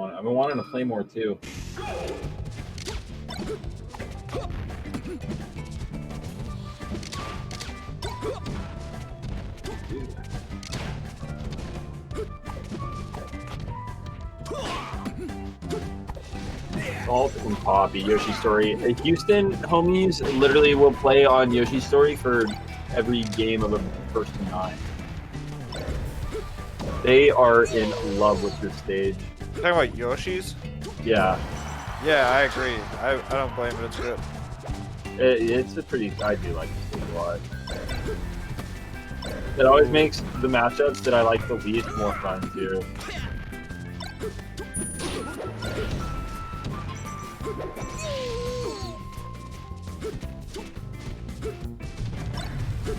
I've been wanting to play more too. Salt and Pappi, Yoshi Story. Houston homies literally will play on Yoshi Story for every game of a first to 9. They are in love with this stage. You're talking about Yoshi's? Yeah. Yeah, I agree. I don't blame it. It's good. It's a pretty. I do like this stage a lot. It always makes the matchups that I like the least more fun too.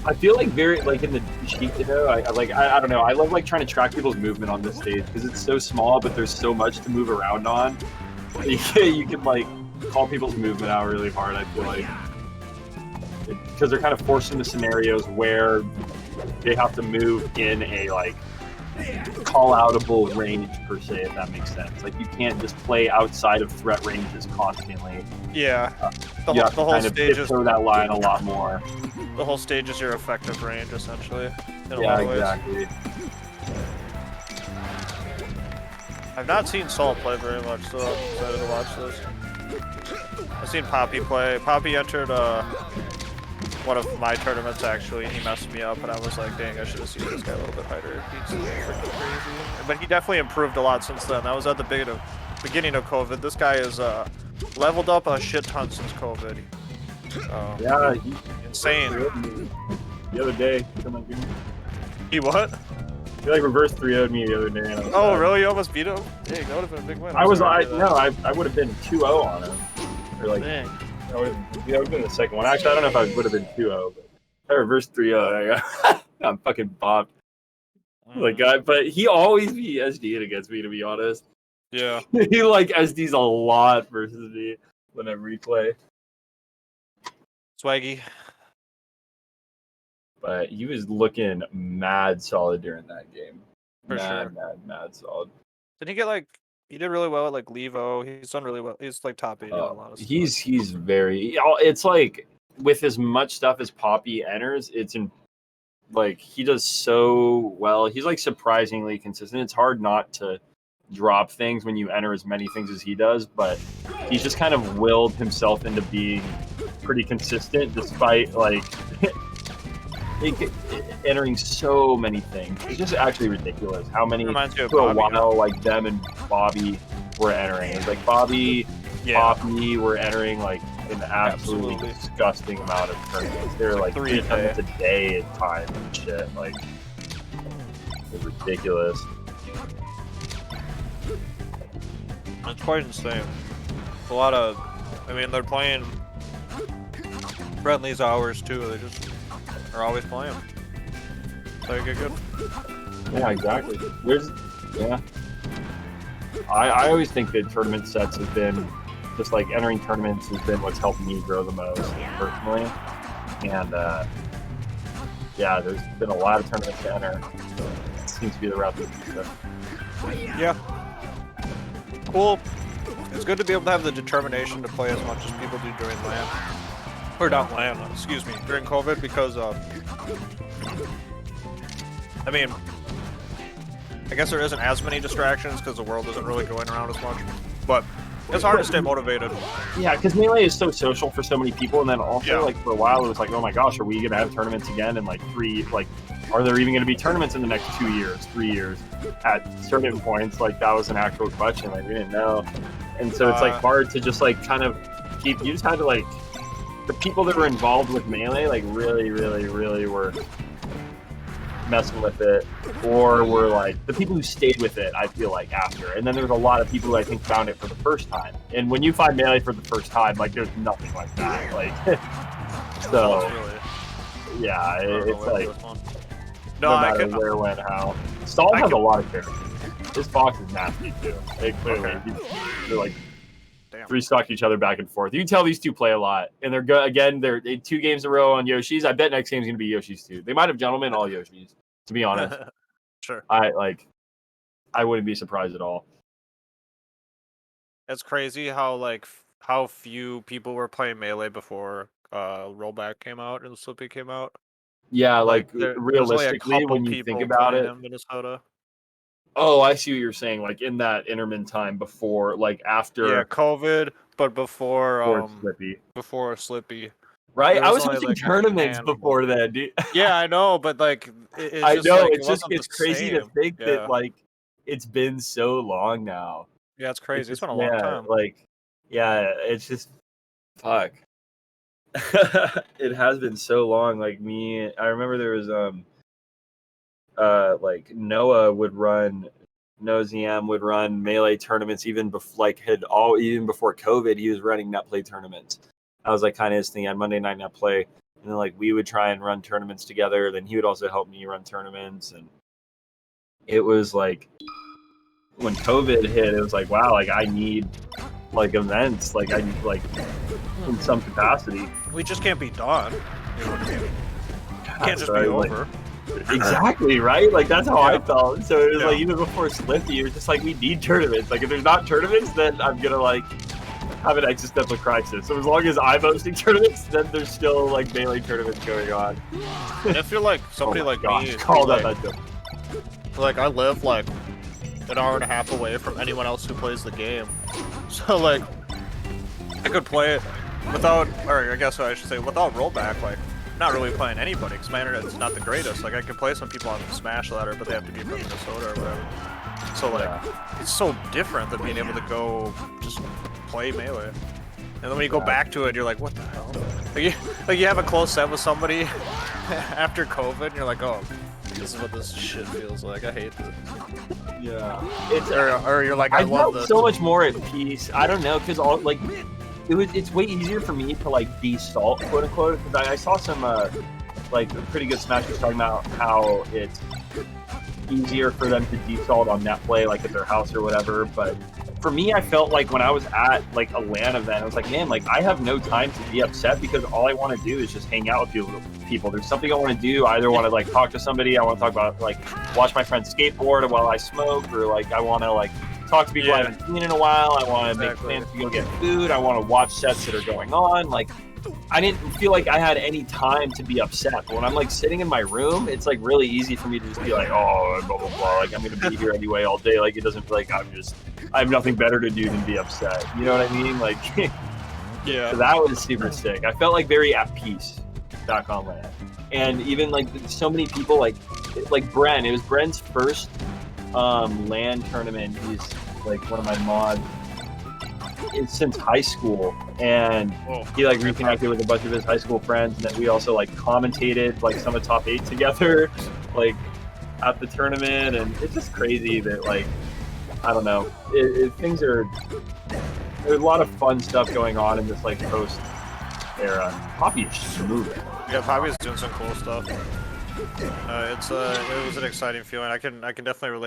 I feel like in the sheet, I don't know. I love like trying to track people's movement on this stage because it's so small, but there's so much to move around on. You can like call people's movement out really hard. I feel like because they're kind of forced into scenarios where they have to move in a like call-outable range per se, if that makes sense. Like you can't just play outside of threat ranges constantly. Yeah, you have to whole kind of stage is tiptoe that line a lot more. the whole stage is your effective range essentially. In a Yeah, lot of ways. exactly. I've not seen Salt play very much, so I'm excited to watch this. I've seen Pappi play. Pappi entered one of my tournaments actually, and he messed me up, and I was like, dang, I should have seen this guy a little bit harder. He's freaking crazy. But he definitely improved a lot since then. That was at the beginning of COVID. This guy is leveled up a shit ton since COVID. Yeah, he insane. The other day, He what? He like reverse 3-0'd me the other day. And oh, really? You almost beat him? Dang, that would have been a big win. I would have been 2-0 on him. Or like, dang. That would have been the second one. Actually, I don't know if I would have been 2-0, but I reversed 3-0. I'm fucking bopped. Like, but he always be SD'd against me, to be honest. Yeah. He like SD's a lot versus me whenever we play. Swaggy. But he was looking mad solid during that game. For sure. Mad solid. Did he get like? He did really well at like Levo. He's done really well. He's like top 8 in a lot of stuff. He's very. It's like with as much stuff as Pappi enters, it's in. Like he does so well. He's like surprisingly consistent. It's hard not to drop things when you enter as many things as he does, but he's just kind of willed himself into being pretty consistent despite like entering so many things. It's just actually ridiculous how many for a while like them and Bobby were entering. It's like Bobby, Pappi were entering like an absolutely disgusting amount of tournaments. They're like 3 tournaments a day at time and shit. Like it's ridiculous. It's quite insane. A lot of, I mean, they're playing friendlies hours too. They just are always playing. So you get good. Yeah, exactly. I always think that tournament sets have been just like entering tournaments has been what's helped me grow the most personally. And yeah, there's been a lot of tournaments to enter. So it seems to be the route to the future. Yeah. Cool. It's good to be able to have the determination to play as much as people do during LAN. Or not LAN, excuse me, during COVID because I mean, I guess there isn't as many distractions because the world isn't really going around as much. But it's hard to stay motivated. Yeah, because Melee is so social for so many people, and then also like for a while it was like, oh my gosh, are we gonna have tournaments again in like are there even gonna be tournaments in the next 2 years, 3 years? At certain points, like that was an actual question, like we didn't know. And so it's like hard to just like kind of keep, you just had to like, the people that were involved with Melee like really were messing with it, or were like the people who stayed with it, I feel like after. And then there was a lot of people who I think found it for the first time. And when you find Melee for the first time, like there's nothing like that. Like so yeah, it's like no matter where, when, how. Stall has a lot of characters. This box is nasty too. They clearly they're like three-stock each other back and forth. You can tell these two play a lot, and they're good. Again, they're 2 games in a row on Yoshi's. I bet next game's gonna be Yoshi's too. They might have gentlemen all Yoshi's. To be honest, sure. I wouldn't be surprised at all. It's crazy how how few people were playing Melee before rollback came out and Slippy came out. Yeah, like There's only a realistically, couple when you think people about playing it. in Minnesota. Oh, I see what you're saying. Like in that intermittent time before, like after. Yeah, COVID, but Before Slippy. before Slippy. Right, There I was was only hosting like a tournaments handful. before that, dude. Yeah, I know, but like it's I just know like it it's just wasn't the it's crazy to same. think that Yeah. like it's been so long now. Yeah, it's It's crazy. It's just been a long yeah, time. like yeah, it's just fuck. It has been so long. Like me, I remember there was like Noah ZM would run Melee tournaments even before even before COVID. He was running net play tournaments. I was like kind of his thing on Monday night net play, and then like we would try and run tournaments together. Then he would also help me run tournaments, and it was like when COVID hit, it was like wow, like I need like events, like I need like in some capacity. We just can't be done. You know what I mean? Yeah, Can't just so be like, over. exactly, right? Like that's how I Yeah. felt. So it was Yeah. like even before Slippy, it was just like we need tournaments. Like if there's not tournaments, then I'm gonna like have an existential crisis. So as long as I'm hosting tournaments, then there's still like Melee tournaments going on. And if you're like somebody Oh my like gosh, me, called like, out that joke. like I live like an hour and a half away from anyone else who plays the game, so like I could play it without, or I guess I should say without rollback. Like not really playing anybody because my internet's not the greatest. Like I could play some people on the Smash ladder, but they have to be from Minnesota or whatever. So like it's so different than being able to go just play Melee. And then when you go back to it, you're like, what the hell? Like you have a close set with somebody after COVID, and you're like, oh, this is what this shit feels like. I hate this. Yeah, it's Or you're like, I love felt this. so much more at peace. I don't know, because all like it's way easier for me to like de-salt, quote unquote, because I saw some like pretty good Smashers talking about how it's easier for them to de-salt on net play, like at their house or whatever. But for me, I felt like when I was at like a LAN event, I was like, man, like I have no time to be upset because all I want to do is just hang out with people. There's something I want to do. I either want to like talk to somebody, I want to talk about like watch my friend skateboard while I smoke, or like I want to like talk to people I haven't seen in a while. I want to make plans to go get food. I want to watch sets that are going on. Like I didn't feel like I had any time to be upset. But when I'm like sitting in my room, it's like really easy for me to just be like, oh, blah, blah, blah. Like I'm going to be here anyway all day. Like it doesn't feel like I have nothing better to do than be upset. You know what I mean? Like, Yeah. So that was super sick. I felt like very at peace back on LAN. And even like so many people like Bren, it was Bren's first LAN tournament. He's like one of my mods since high school, and he like reconnected with a bunch of his high school friends, and then we also like commentated like some of top 8 together like at the tournament. And it's just crazy that like I don't know, there's a lot of fun stuff going on in this like post era. Pappi is just moving. Yeah, Pappi's doing some cool stuff. It was an exciting feeling. I can definitely relate